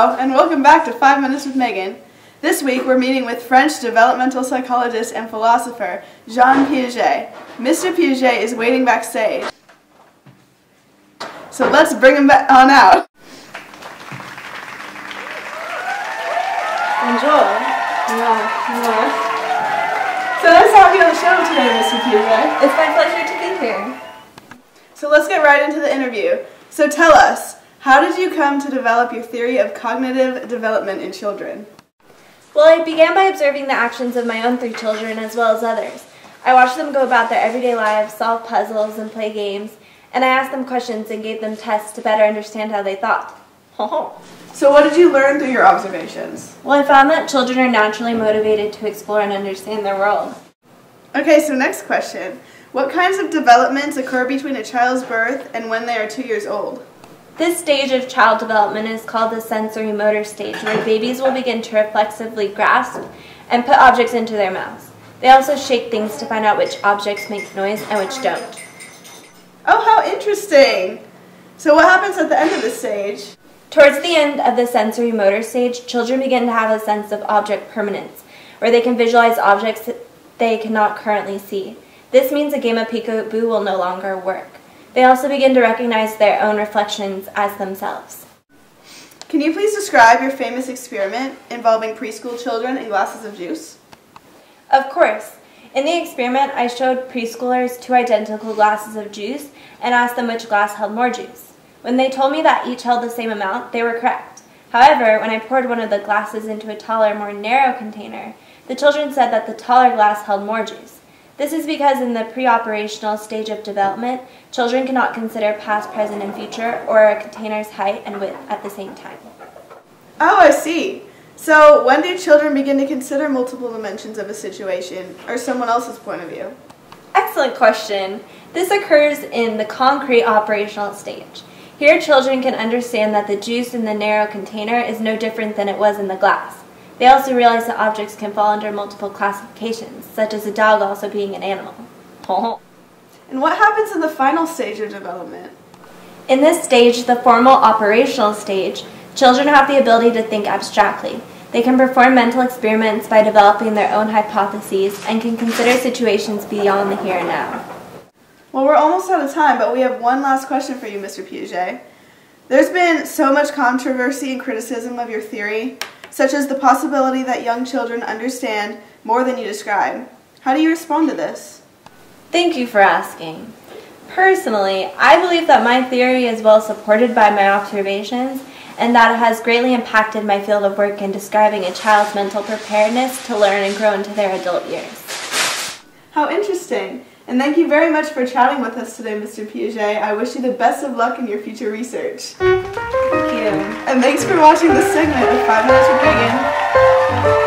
Hello, and welcome back to 5 Minutes with Megan. This week we're meeting with French developmental psychologist and philosopher Jean Piaget. Mr. Piaget is waiting backstage. So let's bring him on out. Enjoy. So nice to have you on the show today, Mr. Piaget. It's my pleasure to be here. So let's get right into the interview. So tell us, how did you come to develop your theory of cognitive development in children? Well, I began by observing the actions of my own 3 children as well as others. I watched them go about their everyday lives, solve puzzles, and play games, and I asked them questions and gave them tests to better understand how they thought. So what did you learn through your observations? Well, I found that children are naturally motivated to explore and understand their world. Okay, so next question. What kinds of developments occur between a child's birth and when they are 2 years old? This stage of child development is called the sensory motor stage, where babies will begin to reflexively grasp and put objects into their mouths. They also shake things to find out which objects make noise and which don't. Oh, how interesting! So what happens at the end of this stage? Towards the end of the sensory motor stage, children begin to have a sense of object permanence, where they can visualize objects that they cannot currently see. This means a game of peekaboo will no longer work. They also begin to recognize their own reflections as themselves. Can you please describe your famous experiment involving preschool children and glasses of juice? Of course. In the experiment, I showed preschoolers 2 identical glasses of juice and asked them which glass held more juice. When they told me that each held the same amount, they were correct. However, when I poured one of the glasses into a taller, more narrow container, the children said that the taller glass held more juice. This is because in the pre-operational stage of development, children cannot consider past, present, and future, or a container's height and width at the same time. Oh, I see. So when do children begin to consider multiple dimensions of a situation or someone else's point of view? Excellent question. This occurs in the concrete operational stage. Here, children can understand that the juice in the narrow container is no different than it was in the glass. They also realize that objects can fall under multiple classifications, such as a dog also being an animal. And what happens in the final stage of development? In this stage, the formal operational stage, children have the ability to think abstractly. They can perform mental experiments by developing their own hypotheses and can consider situations beyond the here and now. Well, we're almost out of time, but we have one last question for you, Mr. Piaget. There's been so much controversy and criticism of your theory, such as the possibility that young children understand more than you describe. How do you respond to this? Thank you for asking. Personally, I believe that my theory is well supported by my observations and that it has greatly impacted my field of work in describing a child's mental preparedness to learn and grow into their adult years. How interesting. And thank you very much for chatting with us today, Mr. Piaget. I wish you the best of luck in your future research. Thank you. And thanks for watching this segment of 5 Minutes with Megan.